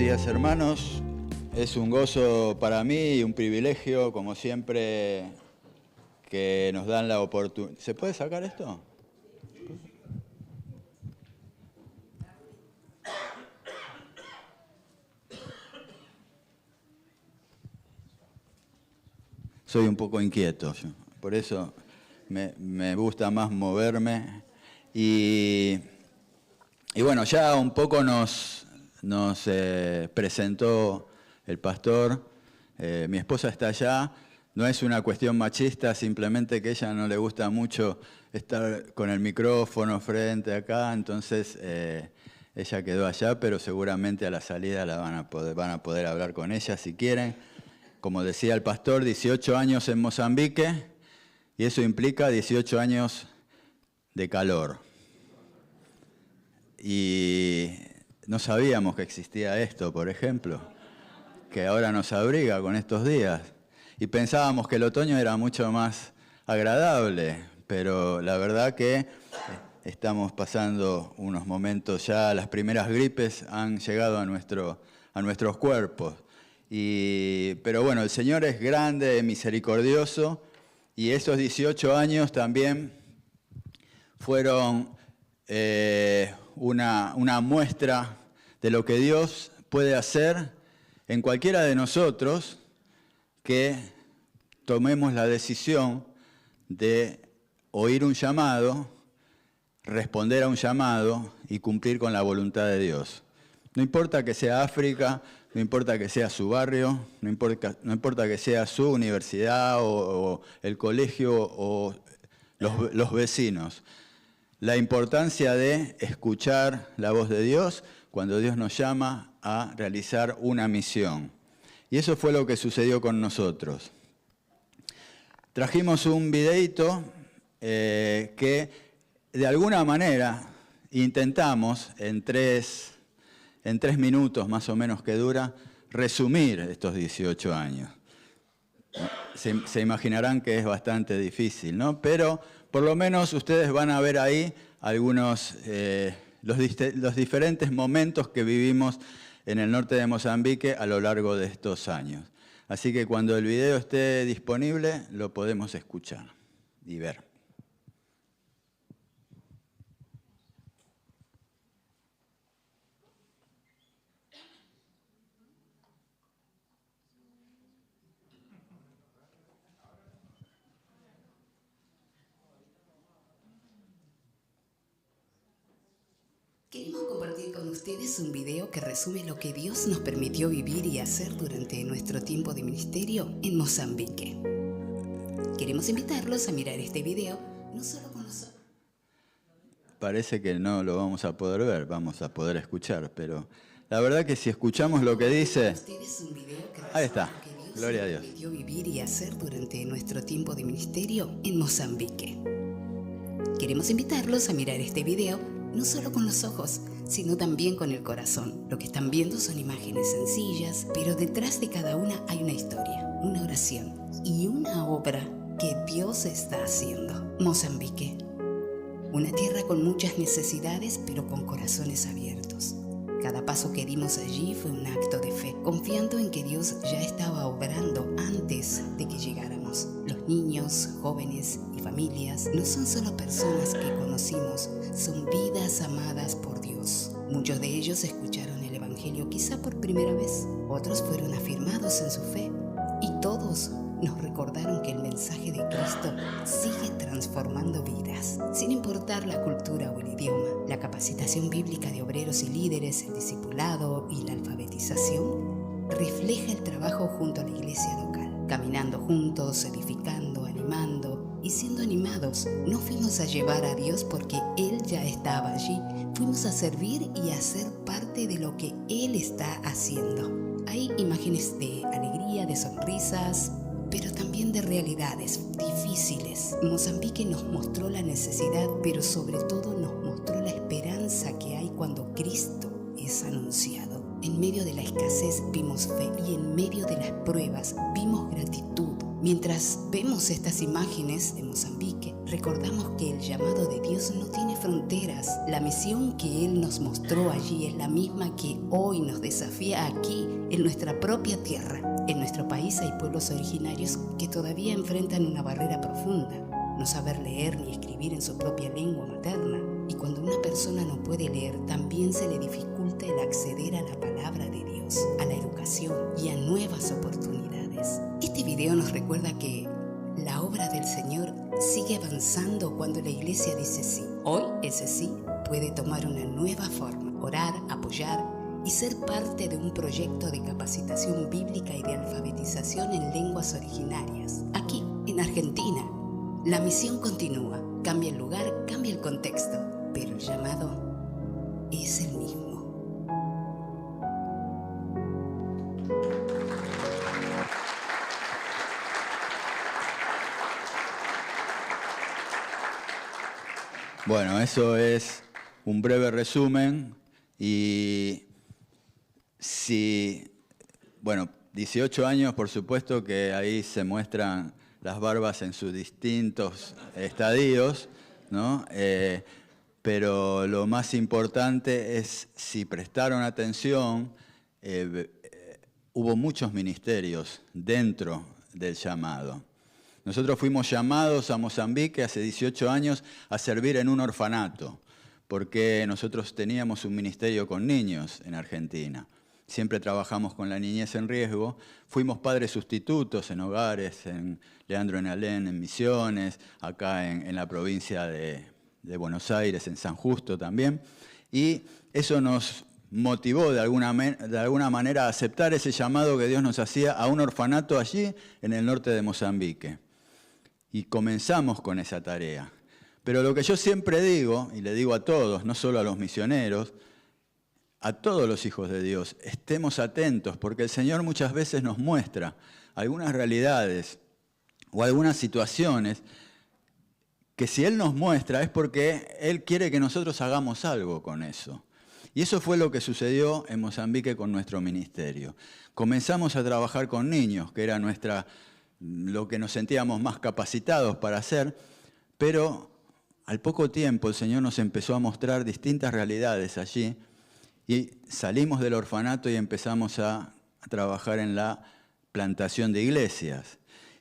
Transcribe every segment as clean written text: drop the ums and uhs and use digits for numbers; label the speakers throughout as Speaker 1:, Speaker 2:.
Speaker 1: días, hermanos. Es un gozo para mí y un privilegio, como siempre, que nos dan la oportunidad. ¿Se puede sacar esto? Soy un poco inquieto, por eso me gusta más moverme. Y bueno, ya un poco nos presentó el pastor. Mi esposa está allá. No es una cuestión machista, simplemente que a ella no le gusta mucho estar con el micrófono frente acá, entonces ella quedó allá, pero seguramente a la salida van a poder hablar con ella si quieren. Como decía el pastor, 18 años en Mozambique, y eso implica 18 años de calor. Y no sabíamos que existía esto, por ejemplo, que ahora nos abriga con estos días. Y pensábamos que el otoño era mucho más agradable, pero la verdad que estamos pasando unos momentos ya, las primeras gripes han llegado a nuestros cuerpos. Pero bueno, el Señor es grande, misericordioso, y esos 18 años también fueron una muestra de lo que Dios puede hacer en cualquiera de nosotros que tomemos la decisión de oír un llamado, responder a un llamado y cumplir con la voluntad de Dios. No importa que sea África, no importa que sea su barrio, no importa que sea su universidad o el colegio o los vecinos. La importancia de escuchar la voz de Dios cuando Dios nos llama a realizar una misión. Y eso fue lo que sucedió con nosotros. Trajimos un videíto que de alguna manera intentamos en tres minutos más o menos que dura, resumir estos 18 años. Se imaginarán que es bastante difícil, ¿no? Pero por lo menos ustedes van a ver ahí algunos, los diferentes momentos que vivimos en el norte de Mozambique a lo largo de estos años. Así que cuando el video esté disponible, lo podemos escuchar y ver.
Speaker 2: Queremos compartir con ustedes un video que resume lo que Dios nos permitió vivir y hacer durante nuestro tiempo de ministerio en Mozambique. Queremos invitarlos a mirar este video, no solo con nosotros.
Speaker 1: Parece que no lo vamos a poder ver, vamos a poder escuchar, pero la verdad que si escuchamos lo que dice... Ahí está, gloria a Dios.
Speaker 2: Nos permitió vivir y hacer durante nuestro tiempo de ministerio en Mozambique. Queremos invitarlos a mirar este video no solo con los ojos, sino también con el corazón. Lo que están viendo son imágenes sencillas, pero detrás de cada una hay una historia, una oración y una obra que Dios está haciendo. Mozambique, una tierra con muchas necesidades, pero con corazones abiertos. Cada paso que dimos allí fue un acto de fe, confiando en que Dios ya estaba obrando antes de que llegáramos. Los niños, jóvenes y familias no son solo personas que conocimos, son vidas amadas por Dios. Muchos de ellos escucharon el Evangelio quizá por primera vez, otros fueron afirmados en su fe y todos nos recordaron que el mensaje de Cristo sigue transformando vidas, sin importar la cultura o el idioma. La capacitación bíblica de obreros y líderes, el discipulado y la alfabetización refleja el trabajo junto a la iglesia local, caminando juntos, edificando, animando y siendo animados. No fuimos a llevar a Dios porque Él ya estaba allí, fuimos a servir y a ser parte de lo que Él está haciendo. Hay imágenes de alegría, de sonrisas, pero también de realidades difíciles. Mozambique nos mostró la necesidad, pero sobre todo nos mostró la esperanza que hay cuando Cristo es anunciado. En medio de la escasez vimos fe y en medio de las pruebas vimos gratitud. Mientras vemos estas imágenes de Mozambique, recordamos que el llamado de Dios no tiene fronteras. La misión que Él nos mostró allí es la misma que hoy nos desafía aquí, en nuestra propia tierra. En nuestro país hay pueblos originarios que todavía enfrentan una barrera profunda: no saber leer ni escribir en su propia lengua materna. Y cuando una persona no puede leer, también se le dificulta el acceder a la palabra de Dios, a la educación y a nuevas oportunidades. Este video nos recuerda que la obra del Señor sigue avanzando cuando la iglesia dice sí. Hoy ese sí puede tomar una nueva forma: orar, apoyar y ser parte de un proyecto de capacitación bíblica y de alfabetización en lenguas originarias. Aquí, en Argentina, la misión continúa. Cambia el lugar, cambia el contexto, pero el llamado es el mismo.
Speaker 1: Bueno, eso es un breve resumen y si, 18 años, por supuesto que ahí se muestran las barbas en sus distintos estadios, ¿no? Pero lo más importante es, si prestaron atención, hubo muchos ministerios dentro del llamado. Nosotros fuimos llamados a Mozambique hace 18 años a servir en un orfanato, porque nosotros teníamos un ministerio con niños en Argentina. Siempre trabajamos con la niñez en riesgo. Fuimos padres sustitutos en hogares, en Leandro en Alén, en Misiones, acá en la provincia de Buenos Aires, en San Justo también. Y eso nos motivó de alguna manera a aceptar ese llamado que Dios nos hacía a un orfanato allí en el norte de Mozambique. Y comenzamos con esa tarea. Pero lo que yo siempre digo, y le digo a todos, no solo a los misioneros, a todos los hijos de Dios, estemos atentos, porque el Señor muchas veces nos muestra algunas realidades o algunas situaciones que si Él nos muestra es porque Él quiere que nosotros hagamos algo con eso. Y eso fue lo que sucedió en Mozambique con nuestro ministerio. Comenzamos a trabajar con niños, que era lo que nos sentíamos más capacitados para hacer, pero al poco tiempo el Señor nos empezó a mostrar distintas realidades allí y salimos del orfanato y empezamos a trabajar en la plantación de iglesias.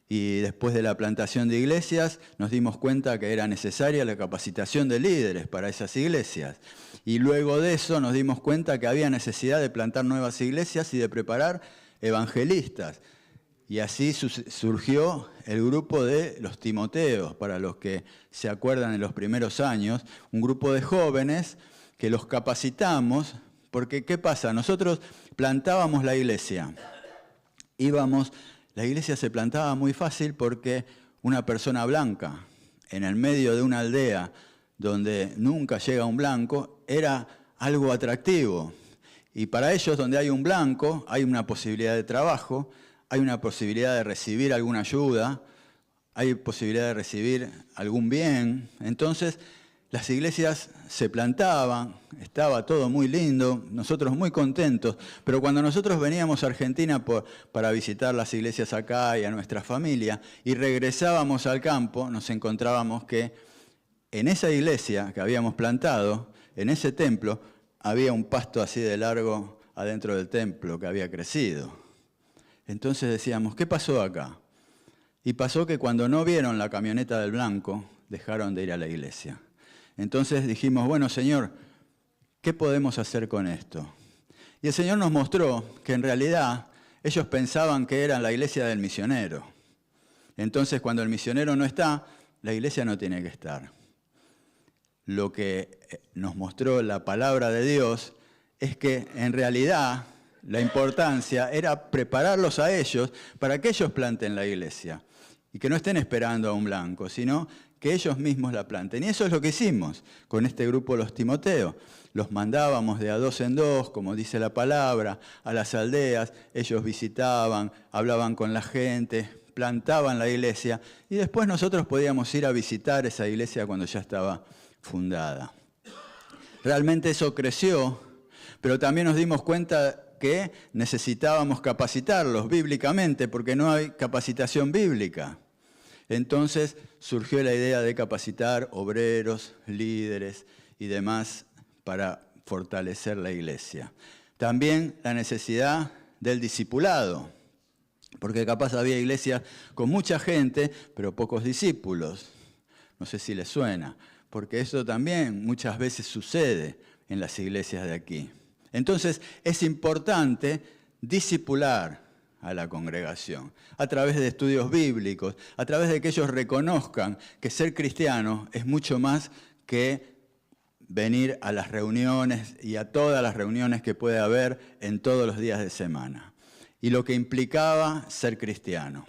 Speaker 1: Y después de la plantación de iglesias nos dimos cuenta que era necesaria la capacitación de líderes para esas iglesias. Y luego de eso nos dimos cuenta que había necesidad de plantar nuevas iglesias y de preparar evangelistas. Y así surgió el grupo de los Timoteos, para los que se acuerdan en los primeros años, un grupo de jóvenes que los capacitamos, porque ¿qué pasa? Nosotros plantábamos la iglesia, la iglesia se plantaba muy fácil porque una persona blanca en el medio de una aldea donde nunca llega un blanco era algo atractivo. Y para ellos, donde hay un blanco, hay una posibilidad de trabajo, hay una posibilidad de recibir alguna ayuda, hay posibilidad de recibir algún bien. Entonces, las iglesias se plantaban, estaba todo muy lindo, nosotros muy contentos, pero cuando nosotros veníamos a Argentina para visitar las iglesias acá y a nuestra familia, y regresábamos al campo, nos encontrábamos que en esa iglesia que habíamos plantado, en ese templo, había un pasto así de largo adentro del templo que había crecido. Entonces decíamos, ¿qué pasó acá? Y pasó que cuando no vieron la camioneta del blanco, dejaron de ir a la iglesia. Entonces dijimos, bueno, Señor, ¿qué podemos hacer con esto? Y el Señor nos mostró que en realidad ellos pensaban que era la iglesia del misionero. Entonces, cuando el misionero no está, la iglesia no tiene que estar. Lo que nos mostró la palabra de Dios es que en realidad la importancia era prepararlos a ellos para que ellos planten la iglesia y que no estén esperando a un blanco, sino que ellos mismos la planten. Y eso es lo que hicimos con este grupo Los Timoteos. Los mandábamos de a dos en dos, como dice la palabra, a las aldeas. Ellos visitaban, hablaban con la gente, plantaban la iglesia y después nosotros podíamos ir a visitar esa iglesia cuando ya estaba fundada. Realmente eso creció, pero también nos dimos cuenta que necesitábamos capacitarlos bíblicamente porque no hay capacitación bíblica. Entonces surgió la idea de capacitar obreros, líderes y demás para fortalecer la iglesia. También la necesidad del discipulado, porque capaz había iglesias con mucha gente, pero pocos discípulos. No sé si les suena, porque eso también muchas veces sucede en las iglesias de aquí. Entonces es importante discipular a la congregación a través de estudios bíblicos, a través de que ellos reconozcan que ser cristiano es mucho más que venir a las reuniones y a todas las reuniones que puede haber en todos los días de semana. Y lo que implicaba ser cristiano,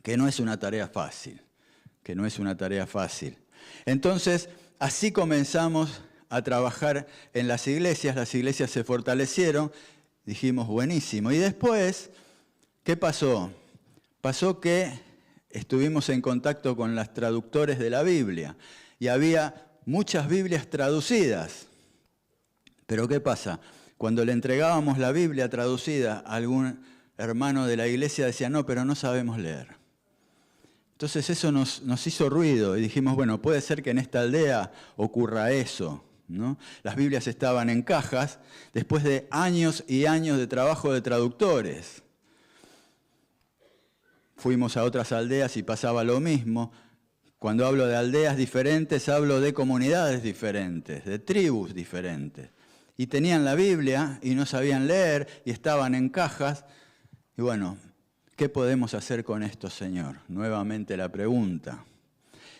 Speaker 1: que no es una tarea fácil, Entonces, así comenzamos a trabajar en las iglesias se fortalecieron, dijimos buenísimo. Y después, ¿qué pasó? Pasó que estuvimos en contacto con los traductores de la Biblia y había muchas Biblias traducidas. Pero ¿qué pasa? Cuando le entregábamos la Biblia traducida a algún hermano de la iglesia decía, no, pero no sabemos leer. Entonces eso nos hizo ruido y dijimos, bueno, puede ser que en esta aldea ocurra eso, ¿no? Las Biblias estaban en cajas después de años y años de trabajo de traductores. Fuimos a otras aldeas y pasaba lo mismo. Cuando hablo de aldeas diferentes, hablo de comunidades diferentes, de tribus diferentes. Y tenían la Biblia y no sabían leer y estaban en cajas. Y bueno, ¿qué podemos hacer con esto, Señor? Nuevamente la pregunta.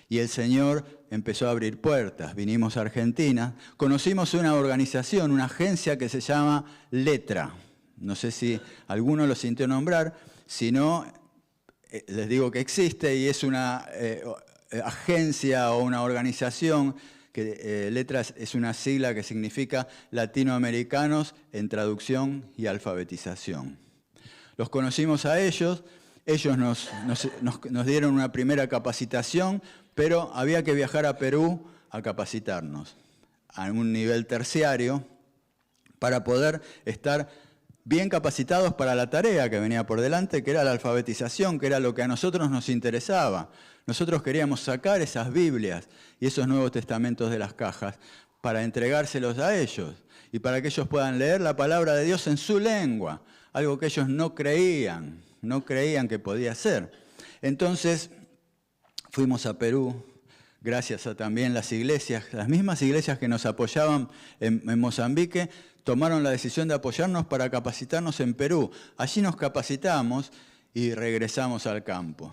Speaker 1: Y el Señor empezó a abrir puertas. Vinimos a Argentina, conocimos una organización, una agencia que se llama Letra. No sé si alguno lo sintió nombrar, si no, les digo que existe y es una agencia o una organización que Letras es una sigla que significa Latinoamericanos en Traducción y Alfabetización. Los conocimos a ellos nos dieron una primera capacitación, pero había que viajar a Perú a capacitarnos a un nivel terciario para poder estar bien capacitados para la tarea que venía por delante, que era la alfabetización, que era lo que a nosotros nos interesaba. Nosotros queríamos sacar esas Biblias y esos Nuevos Testamentos de las cajas para entregárselos a ellos y para que ellos puedan leer la palabra de Dios en su lengua, algo que ellos no creían que podía ser. Entonces fuimos a Perú, gracias a también las iglesias, las mismas iglesias que nos apoyaban en Mozambique, tomaron la decisión de apoyarnos para capacitarnos en Perú. Allí nos capacitamos y regresamos al campo.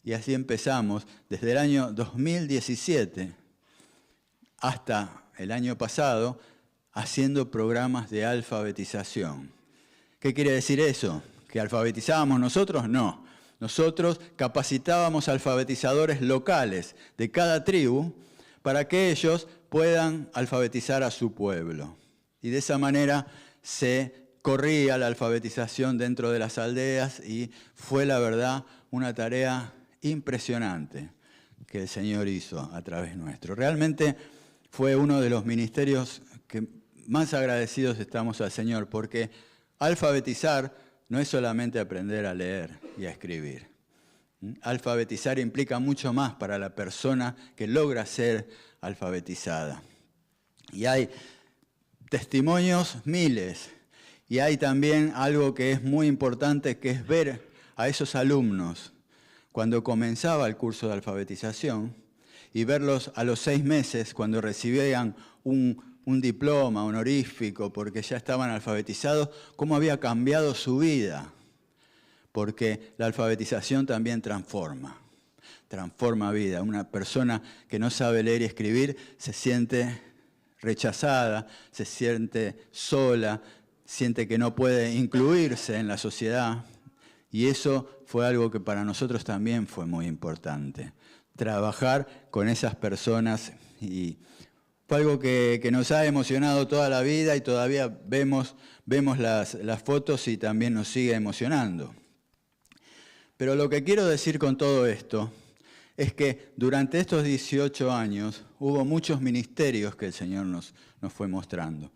Speaker 1: Y así empezamos desde el año 2017 hasta el año pasado haciendo programas de alfabetización. ¿Qué quiere decir eso? ¿Que alfabetizábamos nosotros? No. Nosotros capacitábamos alfabetizadores locales de cada tribu para que ellos puedan alfabetizar a su pueblo. Y de esa manera se corría la alfabetización dentro de las aldeas y fue, la verdad, una tarea impresionante que el Señor hizo a través nuestro. Realmente fue uno de los ministerios que más agradecidos estamos al Señor, porque alfabetizar no es solamente aprender a leer y a escribir. Alfabetizar implica mucho más para la persona que logra ser alfabetizada. Y hay testimonios miles. Y hay también algo que es muy importante, que es ver a esos alumnos cuando comenzaba el curso de alfabetización y verlos a los 6 meses cuando recibían un diploma honorífico porque ya estaban alfabetizados, cómo había cambiado su vida. Porque la alfabetización también transforma vida. Una persona que no sabe leer y escribir se siente rechazada, se siente sola, siente que no puede incluirse en la sociedad. Y eso fue algo que para nosotros también fue muy importante. Trabajar con esas personas y fue algo que nos ha emocionado toda la vida y todavía vemos las fotos y también nos sigue emocionando. Pero lo que quiero decir con todo esto es que durante estos 18 años hubo muchos ministerios que el Señor nos fue mostrando.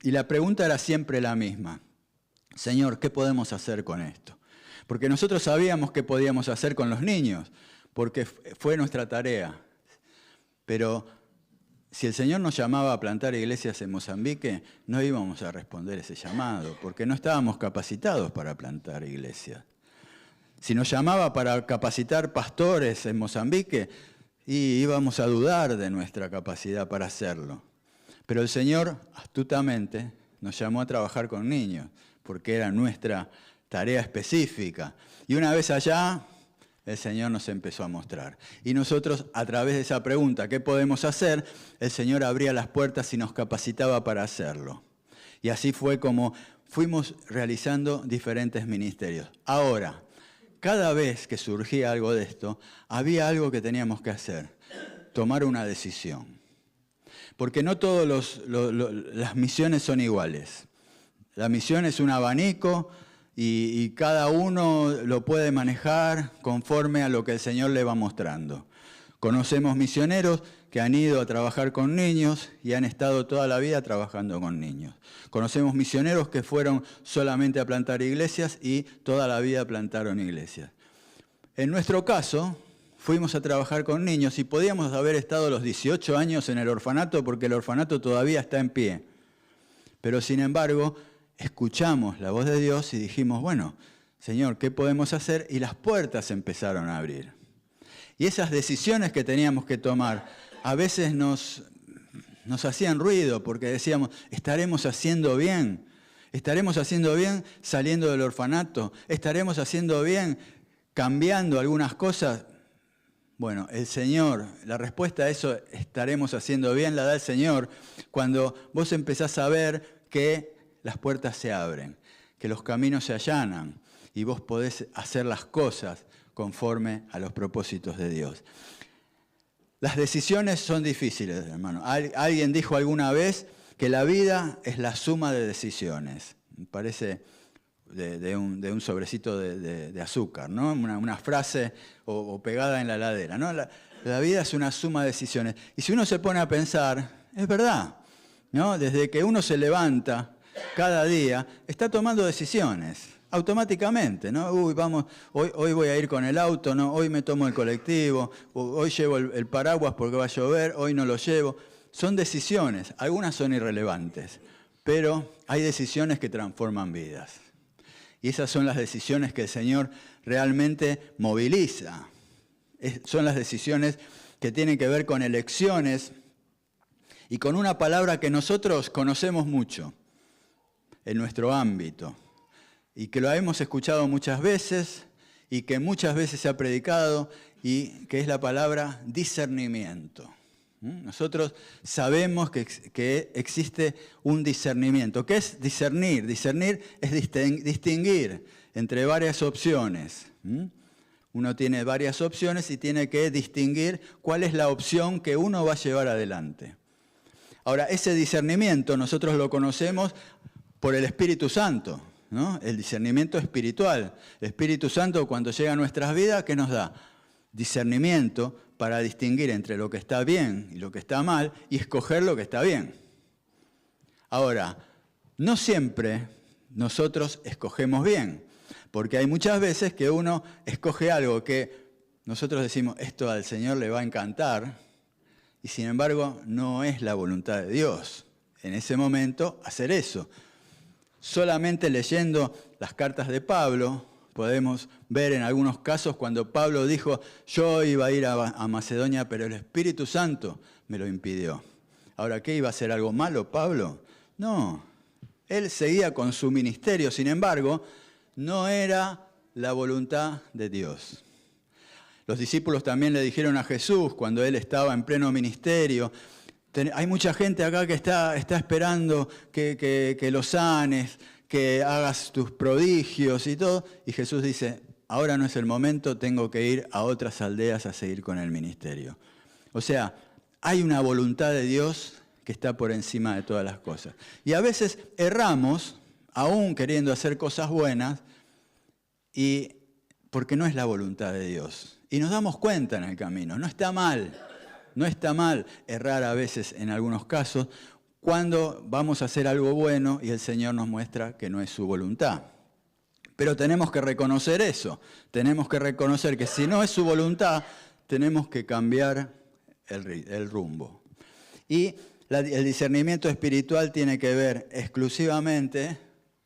Speaker 1: Y la pregunta era siempre la misma. Señor, ¿qué podemos hacer con esto? Porque nosotros sabíamos qué podíamos hacer con los niños. porque fue nuestra tarea. Pero si el Señor nos llamaba a plantar iglesias en Mozambique, no íbamos a responder ese llamado, porque no estábamos capacitados para plantar iglesias. Si nos llamaba para capacitar pastores en Mozambique, íbamos a dudar de nuestra capacidad para hacerlo. Pero el Señor, astutamente, nos llamó a trabajar con niños, porque era nuestra tarea específica. Y una vez allá, el Señor nos empezó a mostrar. Y nosotros, a través de esa pregunta, ¿qué podemos hacer?, el Señor abría las puertas y nos capacitaba para hacerlo. Y así fue como fuimos realizando diferentes ministerios. Ahora, cada vez que surgía algo de esto, había algo que teníamos que hacer: tomar una decisión. Porque no todas las misiones son iguales. La misión es un abanico y cada uno lo puede manejar conforme a lo que el Señor le va mostrando. Conocemos misioneros que han ido a trabajar con niños y han estado toda la vida trabajando con niños. Conocemos misioneros que fueron solamente a plantar iglesias y toda la vida plantaron iglesias. En nuestro caso, fuimos a trabajar con niños y podíamos haber estado los 18 años en el orfanato porque el orfanato todavía está en pie. Pero sin embargo, escuchamos la voz de Dios y dijimos, bueno, Señor, ¿qué podemos hacer? Y las puertas empezaron a abrir. Y esas decisiones que teníamos que tomar a veces nos hacían ruido porque decíamos, ¿estaremos haciendo bien? ¿Estaremos haciendo bien saliendo del orfanato? ¿Estaremos haciendo bien cambiando algunas cosas? Bueno, el Señor, la respuesta a eso, estaremos haciendo bien, la da el Señor cuando vos empezás a ver que las puertas se abren, que los caminos se allanan y vos podés hacer las cosas conforme a los propósitos de Dios. Las decisiones son difíciles, hermano. Alguien dijo alguna vez que la vida es la suma de decisiones. Me parece de un sobrecito de azúcar, ¿no? Una frase o pegada en la heladera, ¿no? La vida es una suma de decisiones. Y si uno se pone a pensar, es verdad, ¿no? Desde que uno se levanta cada día, está tomando decisiones automáticamente, ¿no? Hoy voy a ir con el auto, ¿no? Hoy me tomo el colectivo, hoy llevo el paraguas porque va a llover, hoy no lo llevo. Son decisiones, algunas son irrelevantes, pero hay decisiones que transforman vidas. Y esas son las decisiones que el Señor realmente moviliza. Son las decisiones que tienen que ver con elecciones y con una palabra que nosotros conocemos mucho en nuestro ámbito y que lo hemos escuchado muchas veces y que muchas veces se ha predicado y que es la palabra discernimiento. Nosotros sabemos que existe un discernimiento. ¿Qué es discernir? Discernir es distinguir entre varias opciones. Uno tiene varias opciones y tiene que distinguir cuál es la opción que uno va a llevar adelante. Ahora, ese discernimiento nosotros lo conocemos por el Espíritu Santo, ¿no? El discernimiento espiritual. El Espíritu Santo, cuando llega a nuestras vidas, ¿qué nos da? Discernimiento para distinguir entre lo que está bien y lo que está mal y escoger lo que está bien. Ahora, no siempre nosotros escogemos bien, porque hay muchas veces que uno escoge algo que nosotros decimos, esto al Señor le va a encantar, y sin embargo no es la voluntad de Dios en ese momento hacer eso. Solamente leyendo las cartas de Pablo podemos ver en algunos casos cuando Pablo dijo, yo iba a ir a Macedonia, pero el Espíritu Santo me lo impidió. Ahora, ¿qué iba a hacer algo malo Pablo? No, él seguía con su ministerio, sin embargo, no era la voluntad de Dios. Los discípulos también le dijeron a Jesús cuando él estaba en pleno ministerio, hay mucha gente acá que está esperando que lo sanes, que hagas tus prodigios y todo. Y Jesús dice, ahora no es el momento, tengo que ir a otras aldeas a seguir con el ministerio. O sea, hay una voluntad de Dios que está por encima de todas las cosas. Y a veces erramos, aún queriendo hacer cosas buenas, y porque no es la voluntad de Dios. Y nos damos cuenta en el camino, no está mal errar a veces en algunos casos, cuando vamos a hacer algo bueno y el Señor nos muestra que no es su voluntad. Pero tenemos que reconocer eso, tenemos que reconocer que si no es su voluntad, tenemos que cambiar el rumbo. Y el discernimiento espiritual tiene que ver exclusivamente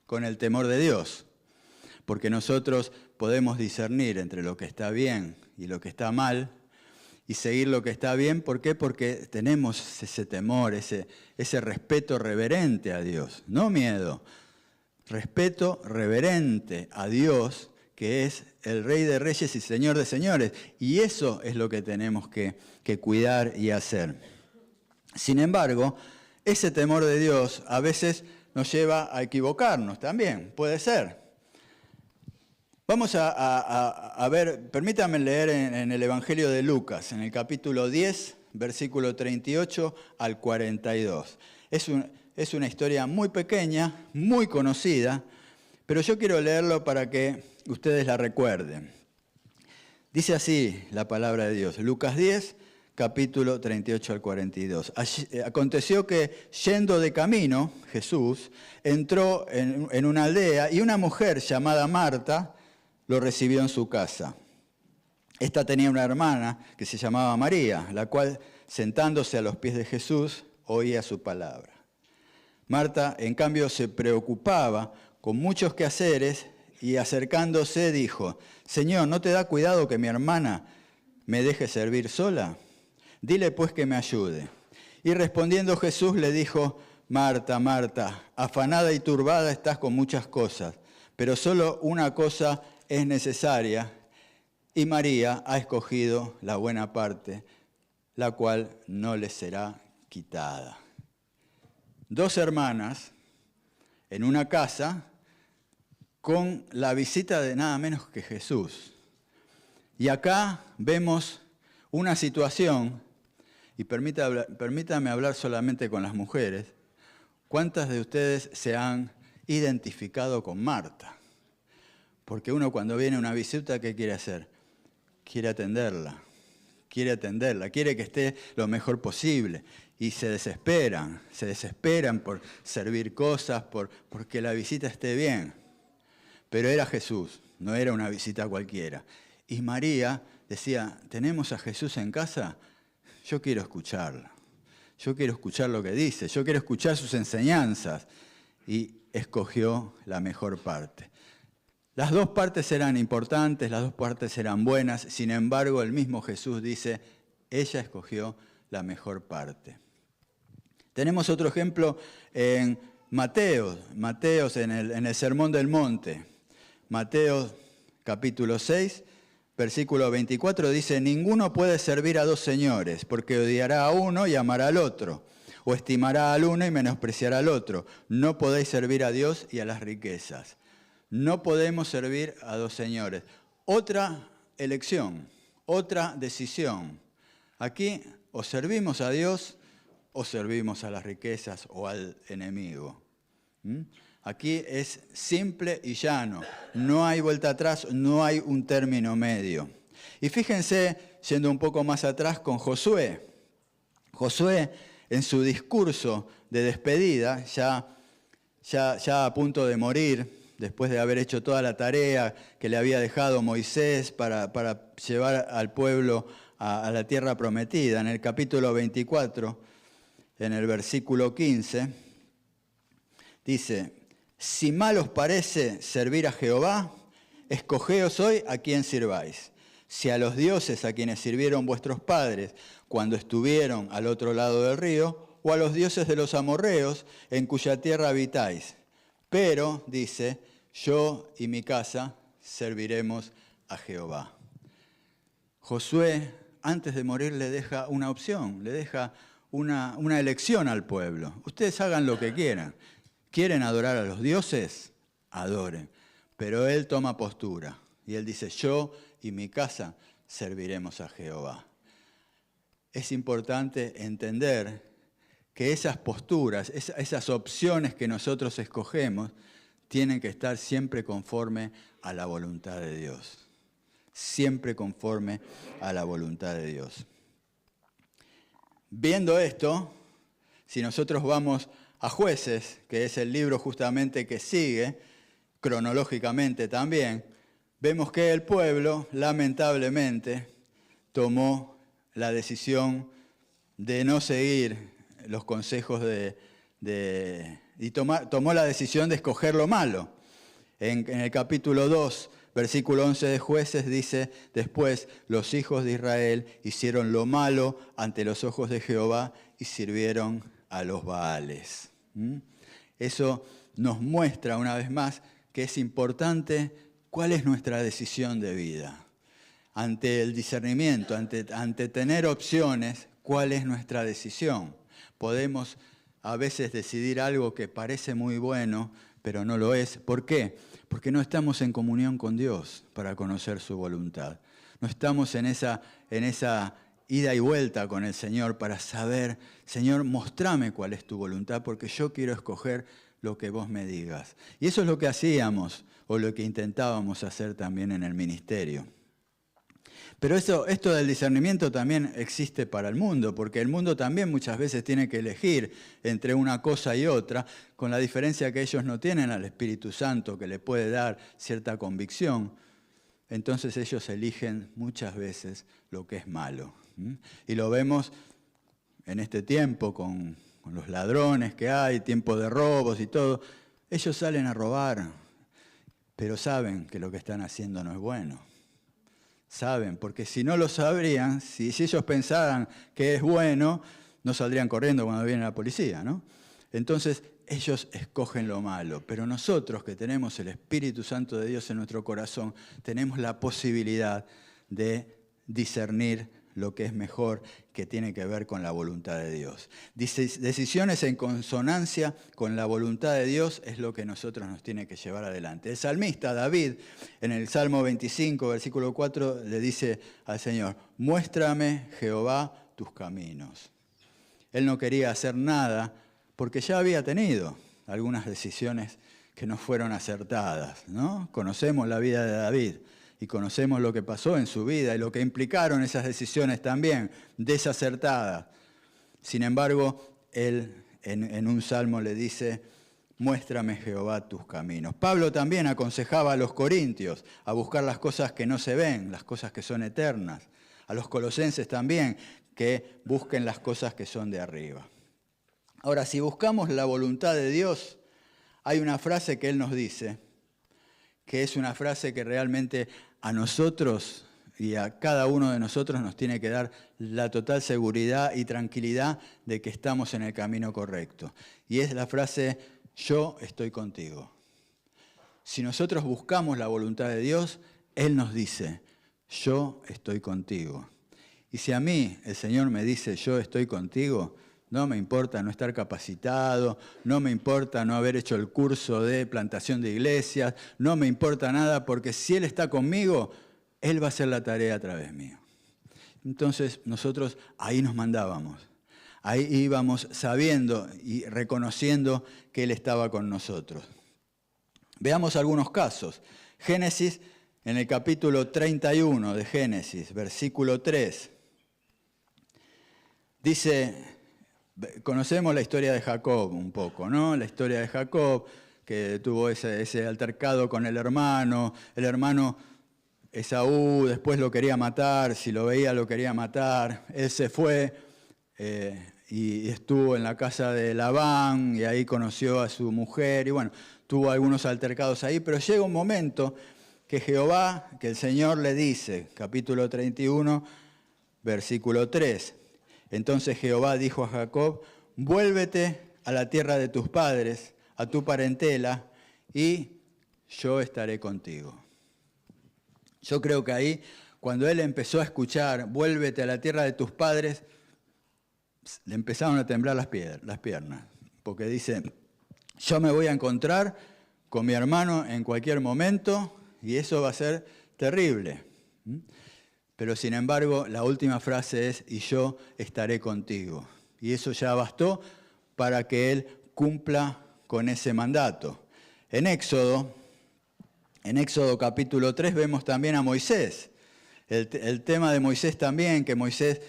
Speaker 1: con el temor de Dios, porque nosotros podemos discernir entre lo que está bien y lo que está mal y seguir lo que está bien. ¿Por qué? Porque tenemos ese temor, ese respeto reverente a Dios, no miedo, respeto reverente a Dios, que es el Rey de Reyes y Señor de Señores. Y eso es lo que tenemos que cuidar y hacer. Sin embargo, ese temor de Dios a veces nos lleva a equivocarnos también, puede ser. Vamos a ver, permítanme leer en el Evangelio de Lucas, en el capítulo 10, versículo 38 al 42. Es una historia muy pequeña, muy conocida, pero yo quiero leerlo para que ustedes la recuerden. Dice así la palabra de Dios, Lucas 10, capítulo 38 al 42. Aconteció que, yendo de camino, Jesús entró en una aldea y una mujer llamada Marta lo recibió en su casa. Esta tenía una hermana que se llamaba María, la cual, sentándose a los pies de Jesús, oía su palabra. Marta, en cambio, se preocupaba con muchos quehaceres y acercándose dijo, Señor, ¿no te da cuidado que mi hermana me deje servir sola? Dile pues que me ayude. Y respondiendo Jesús le dijo, Marta, Marta, afanada y turbada estás con muchas cosas, pero solo una cosa es necesaria, y María ha escogido la buena parte, la cual no le será quitada. Dos hermanas en una casa con la visita de nada menos que Jesús. Y acá vemos una situación, y permítame hablar solamente con las mujeres. ¿Cuántas de ustedes se han identificado con Marta? Porque uno cuando viene a una visita, ¿qué quiere hacer? Quiere atenderla, quiere que esté lo mejor posible. Y se desesperan por servir cosas, porque la visita esté bien. Pero era Jesús, no era una visita cualquiera. Y María decía, ¿tenemos a Jesús en casa? Yo quiero escucharla. Yo quiero escuchar lo que dice. Yo quiero escuchar sus enseñanzas. Y escogió la mejor parte. Las dos partes eran importantes, las dos partes eran buenas. Sin embargo, el mismo Jesús dice, ella escogió la mejor parte. Tenemos otro ejemplo en Mateo en el Sermón del Monte. Mateo capítulo 6, versículo 24 dice, ninguno puede servir a dos señores, porque odiará a uno y amará al otro, o estimará al uno y menospreciará al otro. No podéis servir a Dios y a las riquezas. No podemos servir a dos señores. Otra elección, otra decisión. Aquí o servimos a Dios o servimos a las riquezas o al enemigo. Aquí es simple y llano. No hay vuelta atrás, no hay un término medio. Y fíjense, yendo un poco más atrás con Josué. Josué, en su discurso de despedida, ya a punto de morir, después de haber hecho toda la tarea que le había dejado Moisés para llevar al pueblo a la tierra prometida, en el capítulo 24, en el versículo 15, dice, si mal os parece servir a Jehová, escogeos hoy a quién sirváis. Si a los dioses a quienes sirvieron vuestros padres cuando estuvieron al otro lado del río, o a los dioses de los amorreos en cuya tierra habitáis. Pero, dice, yo y mi casa serviremos a Jehová. Josué, antes de morir, le deja una opción, le deja una elección al pueblo. Ustedes hagan lo que quieran. ¿Quieren adorar a los dioses? Adoren. Pero él toma postura y él dice, yo y mi casa serviremos a Jehová. Es importante entender que esas posturas, esas opciones que nosotros escogemos, tienen que estar siempre conforme a la voluntad de Dios. Siempre conforme a la voluntad de Dios. Viendo esto, si nosotros vamos a Jueces, que es el libro justamente que sigue, cronológicamente también, vemos que el pueblo, lamentablemente, tomó la decisión de no seguir los consejos y tomó la decisión de escoger lo malo. En el capítulo 2, versículo 11 de Jueces dice, después los hijos de Israel hicieron lo malo ante los ojos de Jehová y sirvieron a los Baales. Eso nos muestra una vez más que es importante cuál es nuestra decisión de vida. Ante el discernimiento, ante tener opciones, ¿cuál es nuestra decisión? Podemos a veces decidir algo que parece muy bueno, pero no lo es. ¿Por qué? Porque no estamos en comunión con Dios para conocer su voluntad. No estamos en esa ida y vuelta con el Señor para saber, Señor, mostrame cuál es tu voluntad, porque yo quiero escoger lo que vos me digas. Y eso es lo que hacíamos, o lo que intentábamos hacer también en el ministerio. Pero esto del discernimiento también existe para el mundo, porque el mundo también muchas veces tiene que elegir entre una cosa y otra, con la diferencia que ellos no tienen al Espíritu Santo que le puede dar cierta convicción. Entonces ellos eligen muchas veces lo que es malo. Y lo vemos en este tiempo con los ladrones que hay, tiempo de robos y todo. Ellos salen a robar, pero saben que lo que están haciendo no es bueno. Saben, porque si no lo sabrían, si ellos pensaran que es bueno, no saldrían corriendo cuando viene la policía, ¿no? Entonces, ellos escogen lo malo, pero nosotros que tenemos el Espíritu Santo de Dios en nuestro corazón, tenemos la posibilidad de discernir lo que es mejor, que tiene que ver con la voluntad de Dios. Decisiones en consonancia con la voluntad de Dios es lo que nosotros nos tiene que llevar adelante. El salmista David, en el Salmo 25, versículo 4, le dice al Señor, muéstrame, Jehová, tus caminos. Él no quería hacer nada porque ya había tenido algunas decisiones que no fueron acertadas, ¿no? Conocemos la vida de David. Y conocemos lo que pasó en su vida y lo que implicaron esas decisiones también, desacertadas. Sin embargo, él en un salmo le dice, muéstrame Jehová tus caminos. Pablo también aconsejaba a los corintios a buscar las cosas que no se ven, las cosas que son eternas. A los colosenses también, que busquen las cosas que son de arriba. Ahora, si buscamos la voluntad de Dios, hay una frase que él nos dice, que es una frase que realmente a nosotros y a cada uno de nosotros nos tiene que dar la total seguridad y tranquilidad de que estamos en el camino correcto. Y es la frase, yo estoy contigo. Si nosotros buscamos la voluntad de Dios, Él nos dice, yo estoy contigo. Y si a mí el Señor me dice, yo estoy contigo, no me importa no estar capacitado, no me importa no haber hecho el curso de plantación de iglesias, no me importa nada, porque si Él está conmigo, Él va a hacer la tarea a través mío. Entonces nosotros ahí nos mandábamos, ahí íbamos sabiendo y reconociendo que Él estaba con nosotros. Veamos algunos casos. Génesis, en el capítulo 31 de Génesis, versículo 3, dice... Conocemos la historia de Jacob un poco, ¿no? La historia de Jacob, que tuvo ese altercado con el hermano Esaú, después lo quería matar, si lo veía lo quería matar. Él se fue y estuvo en la casa de Labán y ahí conoció a su mujer y bueno, tuvo algunos altercados ahí, pero llega un momento que Jehová, que el Señor le dice, capítulo 31, versículo 3, entonces Jehová dijo a Jacob, vuélvete a la tierra de tus padres, a tu parentela, y yo estaré contigo. Yo creo que ahí, cuando él empezó a escuchar, vuélvete a la tierra de tus padres, le empezaron a temblar las piernas, porque dice, yo me voy a encontrar con mi hermano en cualquier momento, y eso va a ser terrible. Pero sin embargo, la última frase es, y yo estaré contigo. Y eso ya bastó para que él cumpla con ese mandato. En Éxodo capítulo 3 vemos también a Moisés. El tema de Moisés también, que Moisés,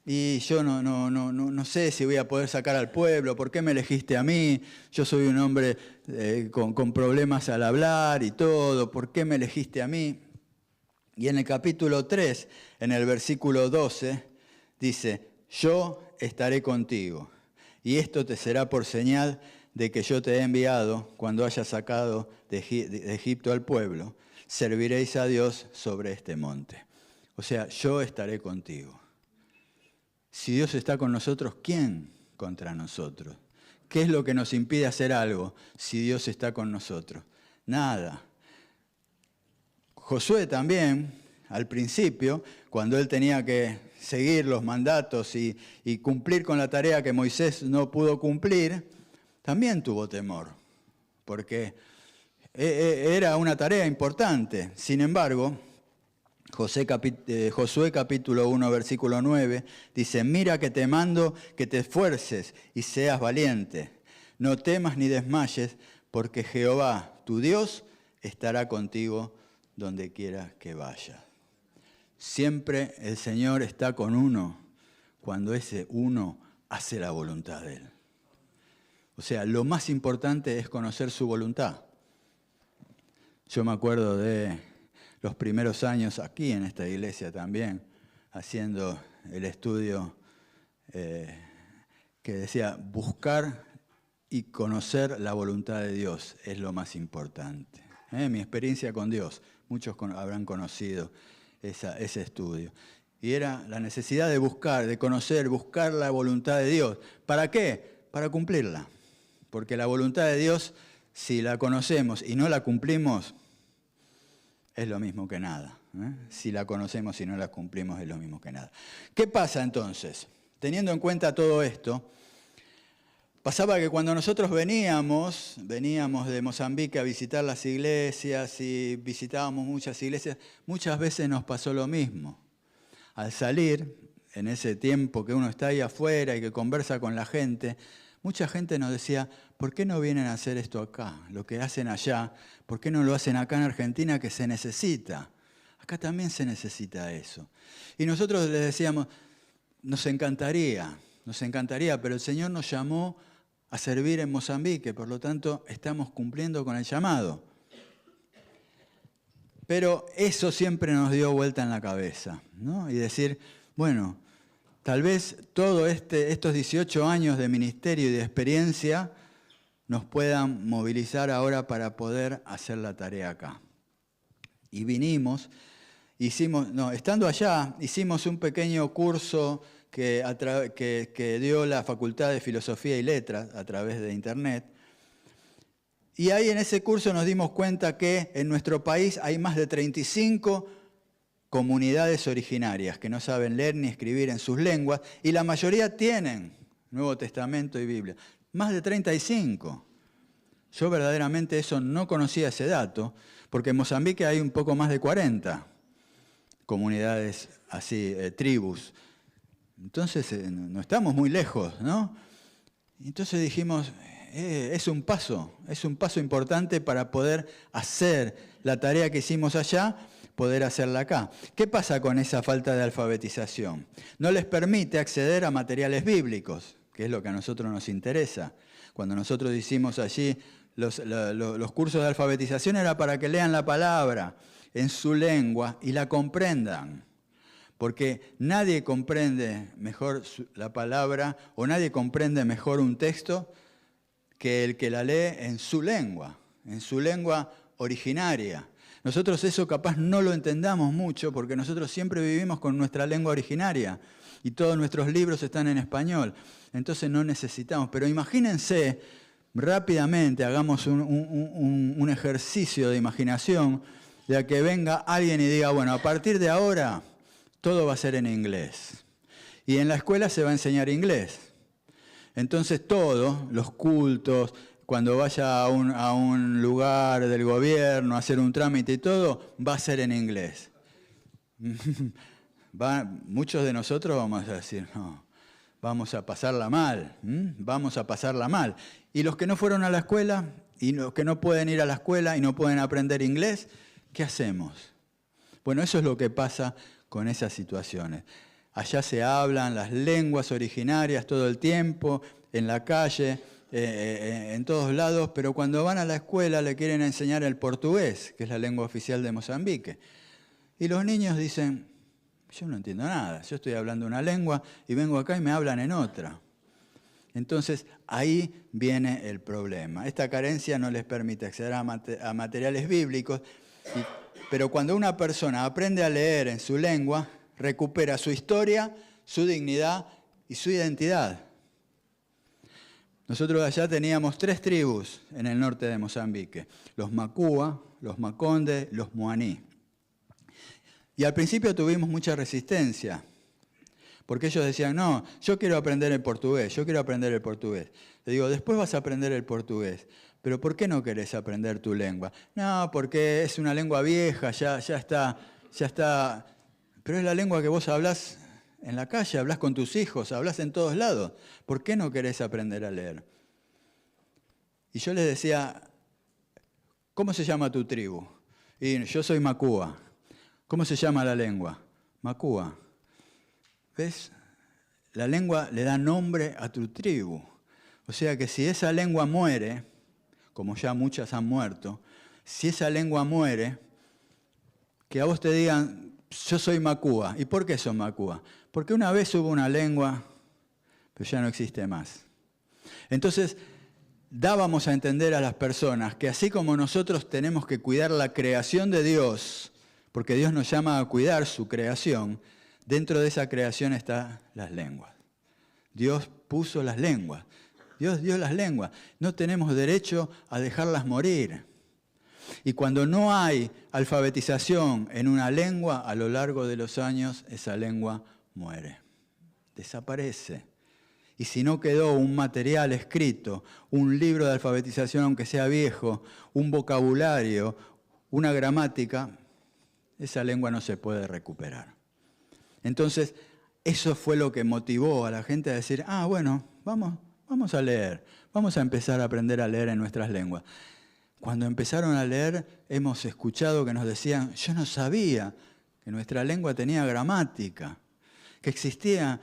Speaker 1: y yo no sé si voy a poder sacar al pueblo, ¿por qué me elegiste a mí? Yo soy un hombre con problemas al hablar y todo, ¿por qué me elegiste a mí? Y en el capítulo 3, en el versículo 12, dice, yo estaré contigo, y esto te será por señal de que yo te he enviado cuando hayas sacado de Egipto al pueblo. Serviréis a Dios sobre este monte. O sea, yo estaré contigo. Si Dios está con nosotros, ¿quién contra nosotros? ¿Qué es lo que nos impide hacer algo si Dios está con nosotros? Nada. Josué también, al principio, cuando él tenía que seguir los mandatos y cumplir con la tarea que Moisés no pudo cumplir, también tuvo temor, porque era una tarea importante. Sin embargo, Josué capítulo 1, versículo 9, dice, mira que te mando que te esfuerces y seas valiente. No temas ni desmayes, porque Jehová, tu Dios, estará contigo donde quiera que vayas. Siempre el Señor está con uno cuando ese uno hace la voluntad de Él. O sea, lo más importante es conocer su voluntad. Yo me acuerdo de los primeros años aquí en esta iglesia también, haciendo el estudio que decía, buscar y conocer la voluntad de Dios es lo más importante. Mi experiencia con Dios, muchos habrán conocido ese estudio. Y era la necesidad de buscar, de conocer, buscar la voluntad de Dios. ¿Para qué? Para cumplirla. Porque la voluntad de Dios, si la conocemos y no la cumplimos, es lo mismo que nada. Si la conocemos y no la cumplimos, es lo mismo que nada. ¿Qué pasa entonces? Teniendo en cuenta todo esto, pasaba que cuando nosotros veníamos de Mozambique a visitar las iglesias y visitábamos muchas iglesias, muchas veces nos pasó lo mismo. Al salir, en ese tiempo que uno está ahí afuera y que conversa con la gente, mucha gente nos decía, ¿por qué no vienen a hacer esto acá? Lo que hacen allá, ¿por qué no lo hacen acá en Argentina que se necesita? Acá también se necesita eso. Y nosotros les decíamos, nos encantaría, pero el Señor nos llamó a servir en Mozambique, por lo tanto estamos cumpliendo con el llamado. Pero eso siempre nos dio vuelta en la cabeza, ¿no? Y decir, bueno, tal vez todos estos 18 años de ministerio y de experiencia nos puedan movilizar ahora para poder hacer la tarea acá. Y vinimos, estando allá, hicimos un pequeño curso que dio la Facultad de Filosofía y Letras a través de Internet. Y ahí en ese curso nos dimos cuenta que en nuestro país hay más de 35 comunidades originarias que no saben leer ni escribir en sus lenguas, y la mayoría tienen Nuevo Testamento y Biblia. Más de 35. Yo verdaderamente no conocía ese dato, porque en Mozambique hay un poco más de 40 comunidades así, tribus. Entonces no estamos muy lejos, ¿no? Entonces dijimos, es un paso importante para poder hacer la tarea que hicimos allá, poder hacerla acá. ¿Qué pasa con esa falta de alfabetización? No les permite acceder a materiales bíblicos, que es lo que a nosotros nos interesa. Cuando nosotros hicimos allí los cursos de alfabetización era para que lean la palabra en su lengua y la comprendan. Porque nadie comprende mejor la palabra o nadie comprende mejor un texto que el que la lee en su lengua originaria. Nosotros eso capaz no lo entendamos mucho porque nosotros siempre vivimos con nuestra lengua originaria y todos nuestros libros están en español. Entonces no necesitamos. Pero imagínense, rápidamente hagamos un ejercicio de imaginación de que venga alguien y diga, bueno, a partir de ahora todo va a ser en inglés. Y en la escuela se va a enseñar inglés. Entonces todos los cultos, cuando vaya a un lugar del gobierno a hacer un trámite y todo, va a ser en inglés. Muchos de nosotros vamos a decir, no, vamos a pasarla mal, vamos a pasarla mal. Y los que no fueron a la escuela, y los que no pueden ir a la escuela y no pueden aprender inglés, ¿qué hacemos? Bueno, eso es lo que pasa con esas situaciones. Allá se hablan las lenguas originarias todo el tiempo, en la calle, en todos lados, pero cuando van a la escuela le quieren enseñar el portugués, que es la lengua oficial de Mozambique. Y los niños dicen, yo no entiendo nada, yo estoy hablando una lengua y vengo acá y me hablan en otra. Entonces, ahí viene el problema. Esta carencia no les permite acceder a materiales bíblicos, pero cuando una persona aprende a leer en su lengua, recupera su historia, su dignidad y su identidad. Nosotros allá teníamos 3 tribus en el norte de Mozambique: los Makua, los Makonde, los Muaní. Y al principio tuvimos mucha resistencia, porque ellos decían, no, yo quiero aprender el portugués, yo quiero aprender el portugués. Le digo, después vas a aprender el portugués, pero ¿por qué no querés aprender tu lengua? No, porque es una lengua vieja, ya está. Pero es la lengua que vos hablás en la calle, hablás con tus hijos, hablás en todos lados. ¿Por qué no querés aprender a leer? Y yo les decía, ¿cómo se llama tu tribu? Y yo soy Makua. ¿Cómo se llama la lengua? Makua. ¿Ves? La lengua le da nombre a tu tribu. O sea que si esa lengua muere, como ya muchas han muerto, si esa lengua muere, que a vos te digan, yo soy Makua. ¿Y por qué sos Makua? Porque una vez hubo una lengua, pero ya no existe más. Entonces, dábamos a entender a las personas que así como nosotros tenemos que cuidar la creación de Dios, porque Dios nos llama a cuidar su creación, dentro de esa creación están las lenguas. Dios puso las lenguas. Dios dio las lenguas. No tenemos derecho a dejarlas morir. Y cuando no hay alfabetización en una lengua, a lo largo de los años esa lengua muere, desaparece. Y si no quedó un material escrito, un libro de alfabetización aunque sea viejo, un vocabulario, una gramática, esa lengua no se puede recuperar. Entonces, eso fue lo que motivó a la gente a decir, bueno, vamos a leer, vamos a empezar a aprender a leer en nuestras lenguas. Cuando empezaron a leer, hemos escuchado que nos decían, yo no sabía que nuestra lengua tenía gramática, que existía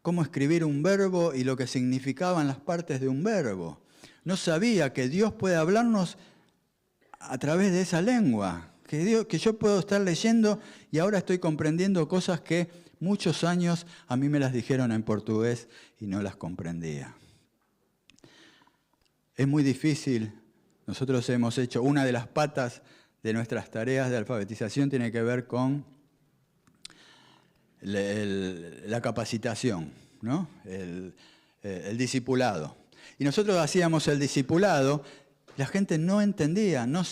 Speaker 1: cómo escribir un verbo y lo que significaban las partes de un verbo. No sabía que Dios puede hablarnos a través de esa lengua, que yo puedo estar leyendo y ahora estoy comprendiendo cosas que muchos años a mí me las dijeron en portugués y no las comprendía. Es muy difícil. Nosotros hemos hecho, una de las patas de nuestras tareas de alfabetización tiene que ver con la capacitación, ¿no? El discipulado. Y nosotros hacíamos el discipulado, la gente no entendía, no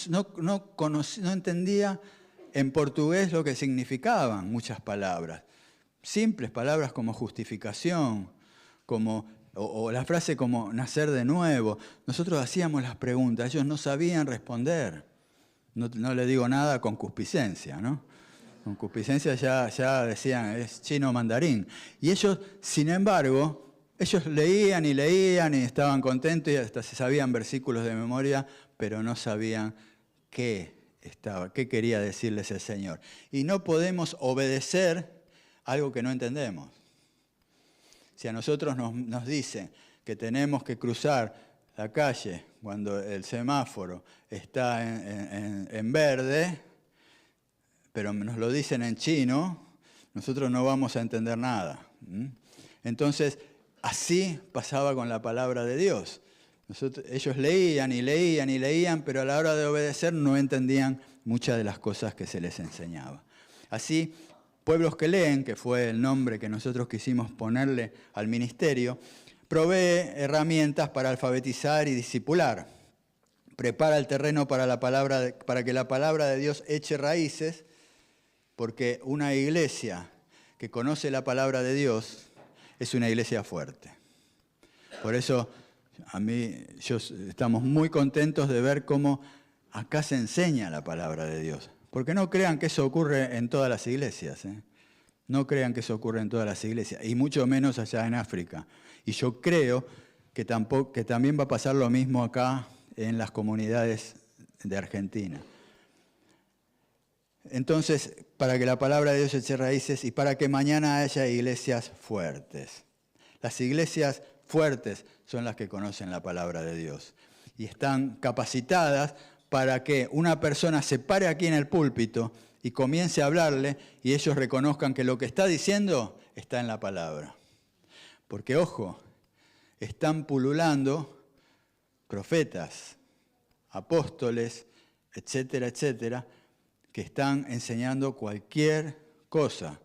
Speaker 1: entendía en portugués lo que significaban muchas palabras. Simples palabras como justificación, o la frase como nacer de nuevo. Nosotros hacíamos las preguntas, ellos no sabían responder. No le digo nada a concupiscencia, ¿no? Concupiscencia ya decían, es chino mandarín. Y ellos, sin embargo, ellos leían y estaban contentos y hasta se sabían versículos de memoria, pero no sabían qué quería decirles el Señor. Y no podemos obedecer algo que no entendemos. Si a nosotros nos dicen que tenemos que cruzar la calle cuando el semáforo está en verde, pero nos lo dicen en chino, nosotros no vamos a entender nada. Entonces, así pasaba con la palabra de Dios. Ellos leían, pero a la hora de obedecer no entendían muchas de las cosas que se les enseñaba. Así, Pueblos que Leen, que fue el nombre que nosotros quisimos ponerle al ministerio, provee herramientas para alfabetizar y discipular. Prepara el terreno para que la palabra de Dios eche raíces, porque una iglesia que conoce la palabra de Dios es una iglesia fuerte. Por eso estamos muy contentos de ver cómo acá se enseña la palabra de Dios. Porque no crean que eso ocurre en todas las iglesias. No crean que eso ocurre en todas las iglesias, y mucho menos allá en África. Y yo creo que también va a pasar lo mismo acá en las comunidades de Argentina. Entonces, para que la palabra de Dios eche raíces y para que mañana haya iglesias fuertes. Las iglesias fuertes son las que conocen la palabra de Dios y están capacitadas para que una persona se pare aquí en el púlpito y comience a hablarle y ellos reconozcan que lo que está diciendo está en la palabra. Porque, ojo, están pululando profetas, apóstoles, etcétera, etcétera, que están enseñando cualquier cosa.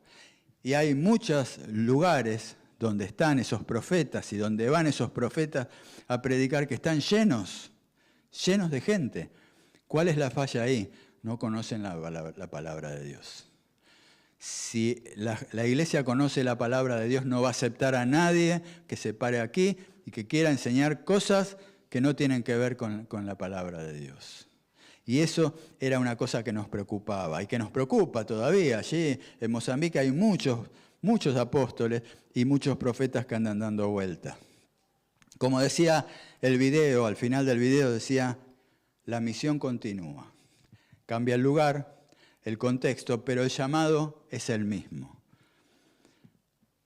Speaker 1: Y hay muchos lugares donde están esos profetas y donde van esos profetas a predicar que están llenos de gente. ¿Cuál es la falla ahí? No conocen la palabra de Dios. Si la iglesia conoce la palabra de Dios, no va a aceptar a nadie que se pare aquí y que quiera enseñar cosas que no tienen que ver con la palabra de Dios. Y eso era una cosa que nos preocupaba y que nos preocupa todavía. Allí en Mozambique hay muchos apóstoles y muchos profetas que andan dando vueltas. Como decía el video, al final del video decía, la misión continúa. Cambia el lugar, el contexto, pero el llamado es el mismo.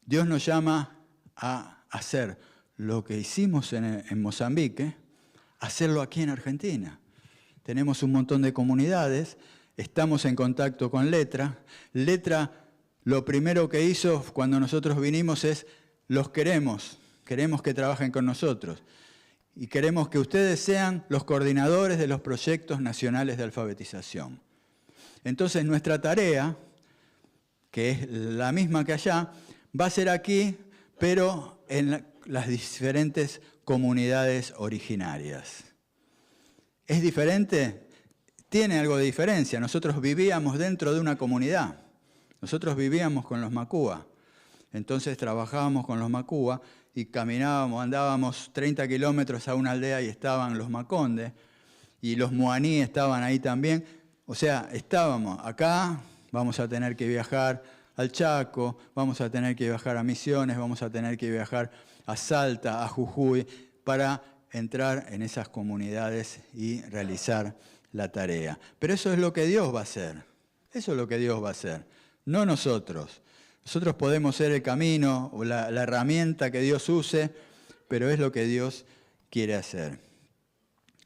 Speaker 1: Dios nos llama a hacer lo que hicimos en Mozambique, hacerlo aquí en Argentina. Tenemos un montón de comunidades, estamos en contacto con Letra. Letra, lo primero que hizo cuando nosotros vinimos es, los queremos que trabajen con nosotros. Y queremos que ustedes sean los coordinadores de los proyectos nacionales de alfabetización. Entonces nuestra tarea, que es la misma que allá, va a ser aquí, pero en las diferentes comunidades originarias. ¿Es diferente? Tiene algo de diferencia. Nosotros vivíamos dentro de una comunidad. Nosotros vivíamos con los Macúa. Entonces trabajábamos con los Macúa y caminábamos, andábamos 30 kilómetros a una aldea y estaban los Maconde. Y los Muaní estaban ahí también. O sea, estábamos acá, vamos a tener que viajar al Chaco, vamos a tener que viajar a Misiones, vamos a tener que viajar a Salta, a Jujuy, para entrar en esas comunidades y realizar la tarea. Pero eso es lo que Dios va a hacer. Eso es lo que Dios va a hacer, no nosotros. Nosotros podemos ser el camino o la herramienta que Dios use, pero es lo que Dios quiere hacer.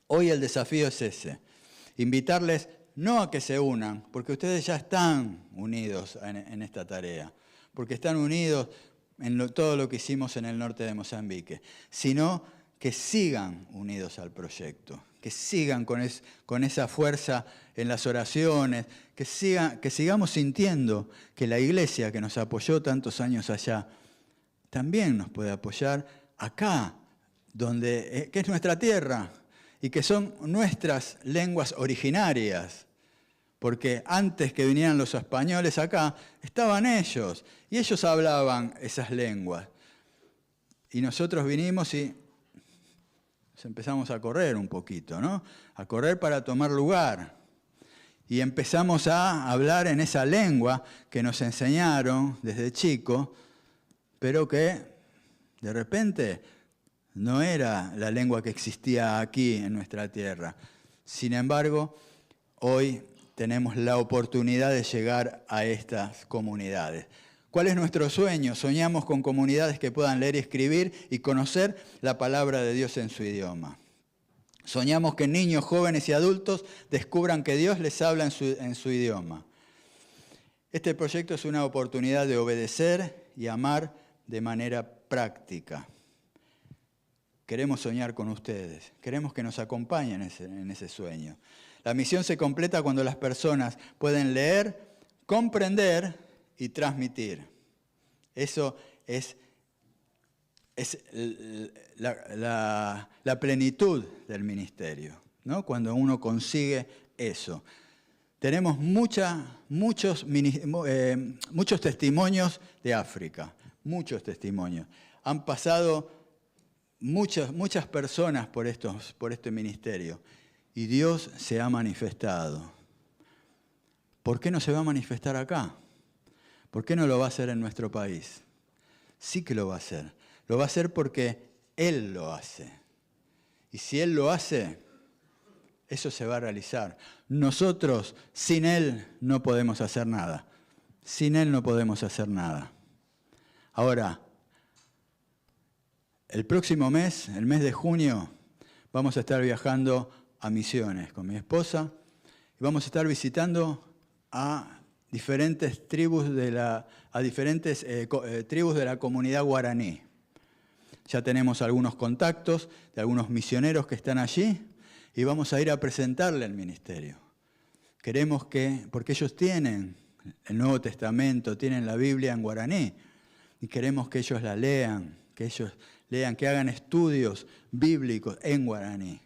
Speaker 1: Hoy el desafío es ese, invitarles no a que se unan, porque ustedes ya están unidos en esta tarea, porque están unidos en todo lo que hicimos en el norte de Mozambique, sino que sigan unidos al proyecto, que sigan con esa fuerza en las oraciones, que sigamos sintiendo que la iglesia que nos apoyó tantos años allá, también nos puede apoyar acá, que es nuestra tierra y que son nuestras lenguas originarias. Porque antes que vinieran los españoles acá, estaban ellos, y ellos hablaban esas lenguas. Y nosotros vinimos y empezamos a correr un poquito, ¿no? A correr para tomar lugar. Y empezamos a hablar en esa lengua que nos enseñaron desde chico, pero que de repente no era la lengua que existía aquí en nuestra tierra. Sin embargo, hoy tenemos la oportunidad de llegar a estas comunidades. ¿Cuál es nuestro sueño? Soñamos con comunidades que puedan leer y escribir y conocer la palabra de Dios en su idioma. Soñamos que niños, jóvenes y adultos descubran que Dios les habla en su idioma. Este proyecto es una oportunidad de obedecer y amar de manera práctica. Queremos soñar con ustedes, queremos que nos acompañen en ese sueño. La misión se completa cuando las personas pueden leer, comprender y transmitir. Eso es la plenitud del ministerio, ¿no? Cuando uno consigue eso. Tenemos muchos testimonios de África, muchos testimonios. Han pasado muchas personas por este ministerio y Dios se ha manifestado. ¿Por qué no se va a manifestar acá? ¿Por qué no lo va a hacer en nuestro país? Sí que lo va a hacer. Lo va a hacer porque Él lo hace. Y si Él lo hace, eso se va a realizar. Nosotros, sin Él, no podemos hacer nada. Sin Él no podemos hacer nada. Ahora, el próximo mes, el mes de junio, vamos a estar viajando a Misiones con mi esposa y vamos a estar visitando a diferentes tribus de la comunidad guaraní. Ya tenemos algunos contactos de algunos misioneros que están allí y vamos a ir a presentarle el ministerio. Queremos que, porque ellos tienen el Nuevo Testamento, tienen la Biblia en guaraní, y queremos que ellos la lean, que hagan estudios bíblicos en guaraní.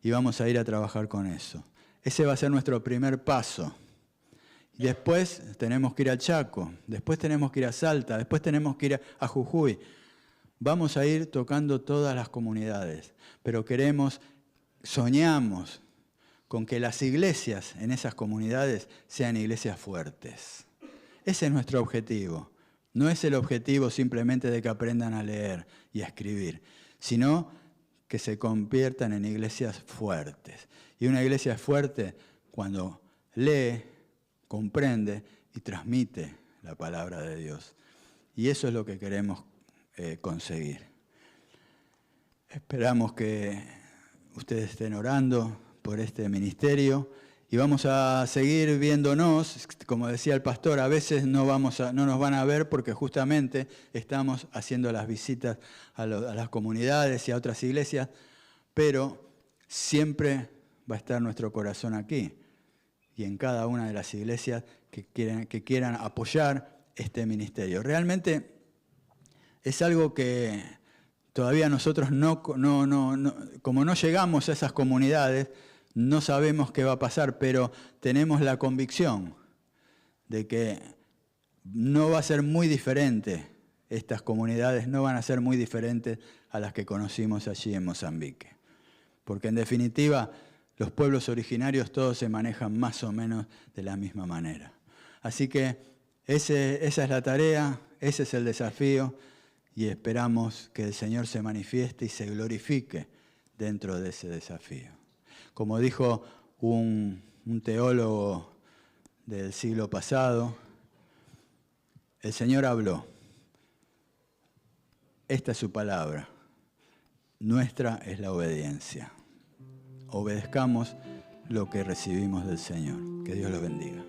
Speaker 1: Y vamos a ir a trabajar con eso. Ese va a ser nuestro primer paso. Y después tenemos que ir al Chaco, después tenemos que ir a Salta, después tenemos que ir a Jujuy. Vamos a ir tocando todas las comunidades, pero soñamos con que las iglesias en esas comunidades sean iglesias fuertes. Ese es nuestro objetivo. No es el objetivo simplemente de que aprendan a leer y a escribir, sino que se conviertan en iglesias fuertes. Y una iglesia es fuerte cuando lee, comprende y transmite la palabra de Dios. Y eso es lo que queremos conseguir. Esperamos que ustedes estén orando por este ministerio y vamos a seguir viéndonos. Como decía el pastor, a veces no nos van a ver porque justamente estamos haciendo las visitas a las comunidades y a otras iglesias, pero siempre va a estar nuestro corazón aquí y en cada una de las iglesias que quieran apoyar este ministerio. Realmente es algo que todavía nosotros como no llegamos a esas comunidades, no sabemos qué va a pasar, pero tenemos la convicción de que no va a ser muy diferente, estas comunidades no van a ser muy diferentes a las que conocimos allí en Mozambique. Porque en definitiva, los pueblos originarios todos se manejan más o menos de la misma manera. Así que esa es la tarea, ese es el desafío y esperamos que el Señor se manifieste y se glorifique dentro de ese desafío. Como dijo un teólogo del siglo pasado, el Señor habló. Esta es su palabra. Nuestra es la obediencia. Obedezcamos lo que recibimos del Señor. Que Dios los bendiga.